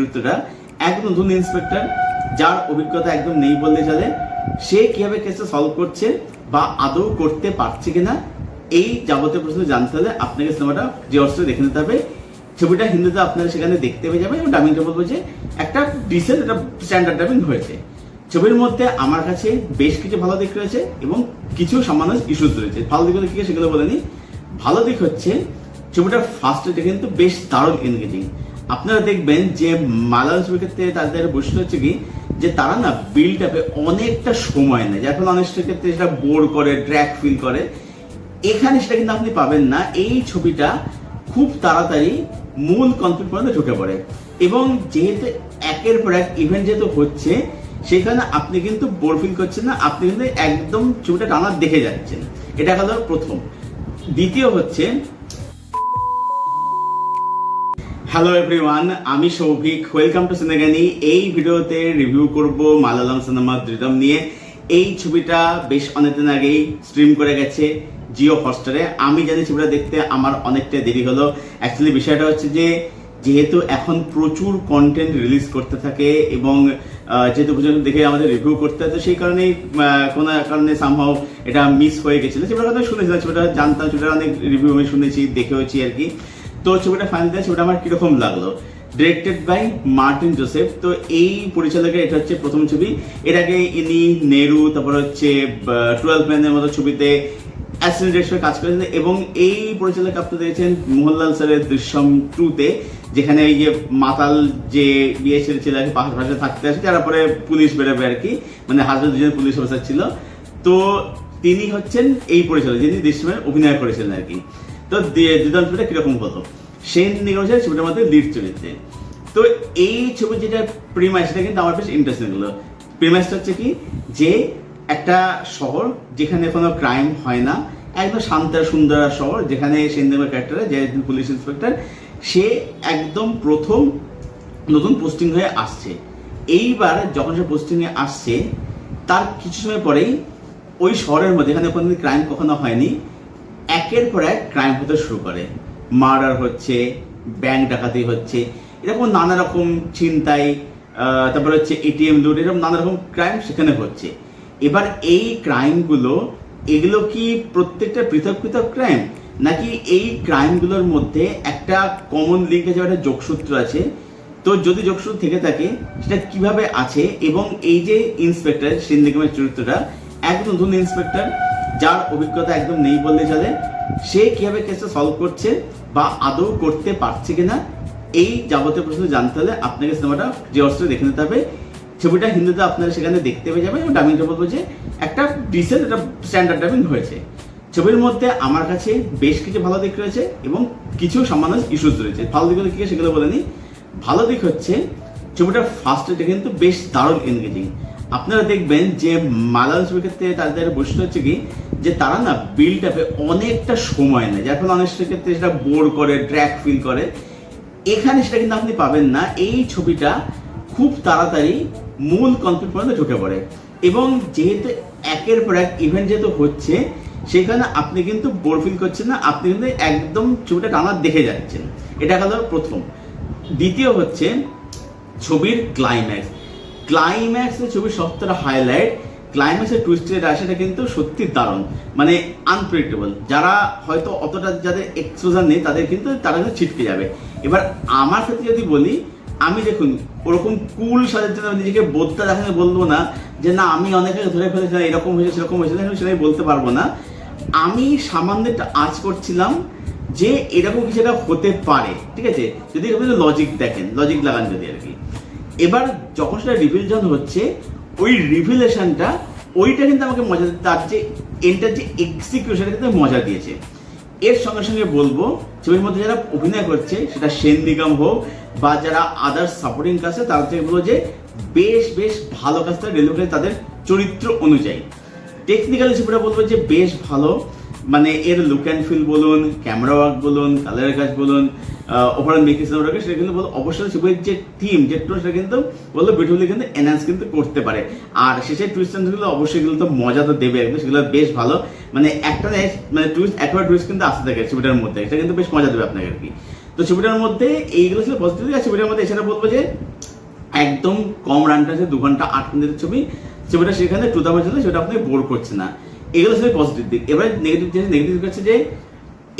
চরিত্রটা একদম নতুন ইন্সপেক্টর, যার অভিজ্ঞতা একদম নেই বললে চলে। সে কিভাবে কেসটা সলভ করছে বা আদৌ করতে পারছে কিনা, এই যাবতীয় প্রশ্ন জানতে হলে আপনাকে সিনেমাটা যে অবস্থা দেখে নিতে হবে। ছবিটা হিন্দিতে আপনারা সেখানে দেখতে পেয়ে যাবেন এবং ডাবিংটা বলবো যে একটা ডিসেন্ট, একটা স্ট্যান্ডার্ড ডাবিং হয়েছে। ছবির মধ্যে আমার কাছে বেশ কিছু ভালো দিক রয়েছে এবং কিছু সামান্য ইস্যুস রয়েছে। ভালো দিকগুলো কি সেগুলো বলে নিই। ভালো দিক হচ্ছে ছবিটার ফার্স্ট এটা কিন্তু বেশ দারুণ এনগেজিং। আপনারা দেখবেন যে মালায়ালাম ছবির ক্ষেত্রে তাদের বৈশিষ্ট্য হচ্ছে কি যে তারা না বিল্ড আপে অনেকটা সময় নেয়, যার ফলে অনেক ক্ষেত্রে সেটা বোর করে, ড্র্যাক ফিল করে। এখানে সেটা কিন্তু আপনি পাবেন না। এই ছবিটা খুব তাড়াতাড়ি মূল কনফ্লিক্ট পর্যন্ত ঢুকে পড়ে এবং যেহেতু একের পর এক ইভেন্ট যেহেতু হচ্ছে, সেখানে আপনি কিন্তু বোর ফিল করছেন না, আপনি কিন্তু একদম ছবিটা টানা দেখে যাচ্ছেন। এটা হলো প্রথম। দ্বিতীয় হচ্ছে, হ্যালো এভরিওয়ান, আমি সৌভিক, ওয়েলকাম টু সিনেগানি। এই ভিডিওতে রিভিউ করব মালায়ালাম সিনেমা ধৃতম নিয়ে। এই ছবিটা বেশ অনেকদিন আগেই স্ট্রিম করে গেছে জিও হটস্টারে। আমি জানি ছবিটা দেখতে আমার অনেকটা দেরি হলো। অ্যাকচুয়ালি বিষয়টা হচ্ছে যে যেহেতু এখন প্রচুর কন্টেন্ট রিলিজ করতে থাকে এবং যেহেতু পর্যন্ত দেখে আমাদের রিভিউ করতে হয়, তো সেই কারণেই কোনো কারণে সামহাও এটা মিস হয়ে গেছিলো। ছবিটার কথা শুনেছিলাম, ছবিটা জানতাম, ছবিটার অনেক রিভিউ আমি শুনেছি, দেখেওছি আর কি। তো ছবিটা ফাইনাল দিয়ে ছবিটা আমার কিরকম লাগলো। Directed by Martin Joseph. তো এই পরিচালকের এটা হচ্ছে প্রথম ছবি। এর আগে ইনি নেরু, তারপর হচ্ছে 12 ম্যানের মতো ছবিতে অ্যাসিস্ট্যান্ট ডিরেক্টর কাজ করেছেন এবং এই পরিচালক আপনি দেখেছেন মোহনলাল স্যারের দৃশ্যম 2-তে, যেখানে এই যে মাতাল যে বিয়ে ছেলে পাশে থাকতে আসে, তারপরে পুলিশ বেরোবে আর কি, মানে হাজবেন্ড দুজন পুলিশ অফিসার ছিল। তো তিনি হচ্ছেন এই পরিচালক যিনি দৃশ্যমে অভিনয় করেছিলেন আর কি। তো দ্বিতীয় ছবিটা কিরকম হতো, সেন নিগম ছবিটার মধ্যে লিড চরিত্রে। তো এই ছবি যেটা প্রিমাইস, সেটা কিন্তু আমার বেশ ইন্টারেস্টিং হলো। প্রিমাইসটা হচ্ছে কি যে একটা শহর যেখানে কোনো ক্রাইম হয় না, একদম শান্ত সুন্দর শহর, যেখানে সেন নিগমের ক্যারেক্টারে যে পুলিশ ইন্সপেক্টর, সে একদম প্রথম নতুন পোস্টিং হয়ে আসছে। এইবার যখন সে পোস্টিংয়ে আসছে, তার কিছু সময় পরেই ওই শহরের মধ্যে, এখানে কোনো ক্রাইম কখনো হয়নি, একের পর এক ক্রাইম হতে শুরু করে। মার্ডার হচ্ছে, ব্যাংক ডাকাতি হচ্ছে, এরকম নানা রকম ছিনতাই, তারপর হচ্ছে এটিএম লুট, এরকম নানা রকম ক্রাইম সেখানে হচ্ছে। এবার এই ক্রাইমগুলো, এগুলো কি প্রত্যেকটা পৃথক পৃথক ক্রাইম, নাকি এই ক্রাইমগুলোর মধ্যে একটা কমন লিঙ্ক আছে, একটা যোগসূত্র আছে? তো যদি যোগসূত্র থেকে থাকে, সেটা কিভাবে আছে? এবং এই যে ইন্সপেক্টর সেন নিগমের চরিত্রটা একদম নতুন ইন্সপেক্টর, যার অভিজ্ঞতা একদম নেই বললে চলে, সে কিভাবে কেসটা সলভ করছে বা আদৌ করতে পারছে কিনা, এই যাবতীয় প্রশ্ন জানতে হলে আপনাকে সিনেমাটা যে অবস্থায় দেখে নিতে হবে। ছবিটা হিন্দিতে আপনারা সেখানে দেখতে পেয়ে যাবেন এবং ডাবিংটা বলবো যে একটা ডিসেন্ট, একটা স্ট্যান্ডার্ড ডাবিং হয়েছে। ছবির মধ্যে আমার কাছে বেশ কিছু ভালো দিক রয়েছে এবং কিছু সামান্য ইস্যুস রয়েছে। ভালো দিকগুলো কি সেগুলো বলে নিই। ভালো দিক হচ্ছে ছবিটার ফার্স্ট এটা কিন্তু বেশ দারুণ এনগেজিং। আপনারা দেখবেন যে মালায়ালাম ছবির ক্ষেত্রে তাদের বৈশিষ্ট্য হচ্ছে কি যে তারা না বিল্ড আপে অনেকটা সময় নেয়, যার ফলে অনেক ক্ষেত্রে সেটা বোর করে, ড্র্যাক ফিল করে। এখানে সেটা কিন্তু আপনি পাবেন না। এই ছবিটা খুব তাড়াতাড়ি মূল কনফ্লিক্ট পর্যন্ত ঢুকে পড়ে এবং যেহেতু একের পর এক ইভেন্ট যেহেতু হচ্ছে, সেখানে আপনি কিন্তু বোর ফিল করছেন না, আপনি কিন্তু একদম ছবিটা টানা দেখে যাচ্ছেন। এটা হলো প্রথম। দ্বিতীয় হচ্ছে ছবির ক্লাইম্যাক্স। ক্লাইম্যাক্সের ছবির সবথেকে হাইলাইট, ক্লাইম্যাক্সের টুইস্টের সেটা কিন্তু সত্যি দারুণ, মানে আনপ্রেডিক্টেবল। যারা হয়তো অতটা যাদের এক্সপোজার নেই, তাদের কিন্তু তারা কিন্তু ছিটকে যাবে। এবার আমার ক্ষেত্রে যদি বলি, আমি দেখুন ওরকম কুল সাজার জন্য নিজেকে বোধটা দেখাতে বলবো না যে না আমি অনেকে ধরে ফেলেছিলাম, এরকম হয়েছে সেরকম হয়েছে, সেটাই বলতে পারবো না। আমি সামান্য একটা আঁচ করছিলাম যে এরকম কিছু একটা হতে পারে, ঠিক আছে, যদি আপনি লজিক দেখেন, লজিক লাগান যদি আর কি। এবার যখন সেটা রিভিলেশন হচ্ছে, ওই রিভিলেশনটা ওইটা কিন্তু আমাকে মজা, তার যে এন্টার যে এক্সিকিউশন কিন্তু মজা দিয়েছে। এর সঙ্গে সঙ্গে বলবো ছবির মধ্যে যারা অভিনয় করছে, সেটা সেন নিগম হোক বা যারা আদার্স সাপোর্টিং কাছে, তার থেকে বলবো যে বেশ বেশ ভালো কাজটা ডেলিভারি করে তাদের চরিত্র অনুযায়ী। টেকনিক্যালি ছবিটা বলবো যে বেশ ভালো, মানে এর লুক অ্যান্ড ফিল বলুন, ক্যামেরা ওয়ার্ক বলুন, কালারের কাজ বলুন, ওভারঅল মেকিং সিনেমাটাকে, সেটা কিন্তু বলবো অবশ্যই ছবির যে থিম, যে টোন, সেটা কিন্তু বললো বিউটিফুলি কিন্তু এনহ্যান্স কিন্তু করতে পারে। আর শেষের টুইস্ট গুলো অবশ্যই এগুলো তো মজা তো দেবে একদম, সেগুলো বেশ ভালো, মানে একটা মানে টুইস্ট, একবার টুইস্ট কিন্তু আসতে থাকে ছবিটার মধ্যে, এটা কিন্তু বেশ মজা দেবে আপনাকে আর কি। তো ছবিটার মধ্যে এইগুলো ছিল পজিটিভ। আর ছবিটার মধ্যে এছাড়া বলবো যে একদম কম রান টাইম, 2 ঘন্টা 8 মিনিটের ছবিটা সেখানে 2000 চলে, সেটা আপনি বোর করছে না। এগুলো হচ্ছে পজিটিভ দিক। এবার নেগেটিভ হচ্ছে যে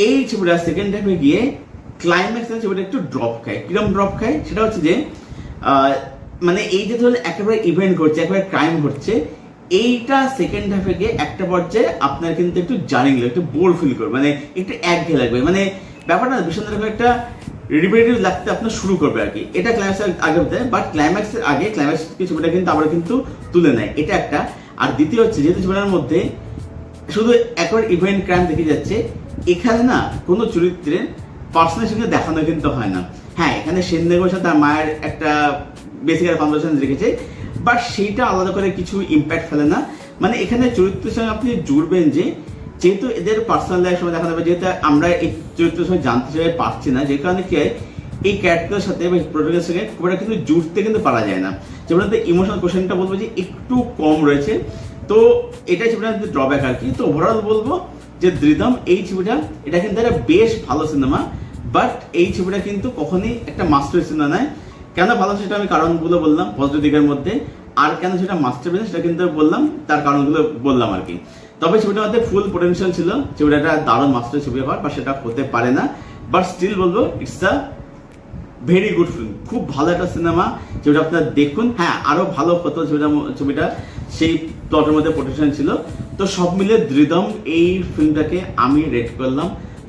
এই ছবিটা সেকেন্ড হাফে গিয়ে ক্লাইম্যাক্স ছবিটা একটু ড্রপ খায়। কিরকম ড্রপ খায় সেটা হচ্ছে যে মানে এই যে ধরুন একেবারে ইভেন্ট ঘটছে, একেবারে ক্রাইম ঘটছে, এইটা সেকেন্ড হাফে গিয়ে একটা পর্যায়ে আপনার কিন্তু একটু জার্নিং লাগবে, একটু বোর ফিল করবে, মানে একটু একঘেয়ে লাগবে, মানে ব্যাপারটা ভীষণ রকম একটা রিপিটেটিভ লাগতে আপনার শুরু করবে আর কি। এটা ক্লাইম্যাক্সের আগে হতে, বাট ক্লাইম্যাক্সের আগে ক্লাইম্যাক্স ছবিটা কিন্তু আবার কিন্তু তুলে নেয়, এটা একটা। আর দ্বিতীয় হচ্ছে যেহেতু ছবিটার মধ্যে শুধু একবার ইভেন্ট ক্রাইম দেখে যাচ্ছে, এখানে না কোনো চরিত্রের পার্সোনাল সঙ্গে দেখানো কিন্তু হয় না। হ্যাঁ, এখানে সেনদেগোর সাথে তার মায়ের একটা বেসিক কনভারসেশন রেখেছে, বাট সেইটা আলাদা করে কিছু ইম্প্যাক্ট ফেলে না। মানে এখানে চরিত্রের সঙ্গে আপনি জুড়বেন যে যেহেতু এদের পার্সোনাল লাইফ সময় দেখানো হবে, যেহেতু আমরা এই চরিত্রের সঙ্গে জানতে চাই পারছি না, যে কারণে কি হয় এই ক্যারেক্টারের সাথে বা প্রোটাগনিস্টের সঙ্গে খুব একটা কিন্তু জুড়তে কিন্তু পারা যায় না। যেমন ইমোশনাল কোশ্চেনটা বলবো যে একটু কম রয়েছে, তো এটাই ছবিটা ড্রব্যাক আর কি। তো ওভারঅল বলবো যে দ্রিদম এই ছবিটা এটা কিন্তু একটা বেশ ভালো সিনেমা, বাট এই ছবিটা কিন্তু কখনই একটা মাস্টার সিনেমা নয়। কেন ভালো সেটা আমি কারণগুলো বললাম পজিটিভ দিকের মধ্যে, আর কেন সেটা মাস্টার পিস সেটা কিন্তু বললাম, তার কারণগুলো বললাম আর কি। তবে ছবিটার মধ্যে ফুল পোটেনশিয়াল ছিল, ছবিটা একটা দারুণ মাস্টার ছবি হওয়ার, বা সেটা হতে পারে না, বাট স্টিল বলবো it's a very good film, খুব ভালো একটা সিনেমা, যেটা আপনারা দেখুন। হ্যাঁ, আরো ভালো হতো ছবিটা সেই প্লটের মধ্যে পোটেনশিয়াল ছিল। তো সব মিলে দ্রিদম এই ফিল্মটাকে আমি রেট করলাম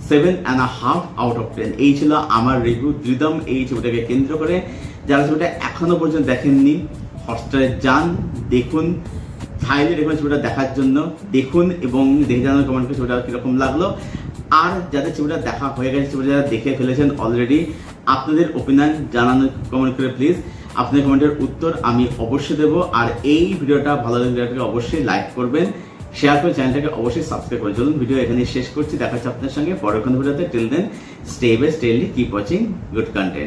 7.5 আউট অফ 10। এই ছিল আমার রিভিউ দ্রিদম এই ছবিটাকে কেন্দ্র করে। যারা ছবিটা এখনো পর্যন্ত দেখেননি, হটস্টারে যান, দেখুন, হাইলি রেকমেন্ড ছবিটা দেখার জন্য। দেখুন এবং দেখে জানার কমেন্ট করে ছবিটা কিরকম লাগলো। আর যাদের ছবিটা দেখা হয়ে গেছে, ছবিটা যারা দেখে ফেলেছেন অলরেডি, আপনাদের ওপিনিয়ন জানানোর কমেন্ট করে প্লিজ। আপনাদের কমেন্টের উত্তর আমি অবশ্যই দেবো। আর এই ভিডিওটা ভালো লাগলে ভিডিওটাকে অবশ্যই লাইক করবেন, শেয়ার করে চ্যানেলটাকে অবশ্যই সাবস্ক্রাইব করে চলুন। ভিডিও এখানে শেষ করছি, দেখা হচ্ছে আপনার সঙ্গে পরের কোনো ভিডিওতে। Till then stay best, stay healthy, keep watching good content.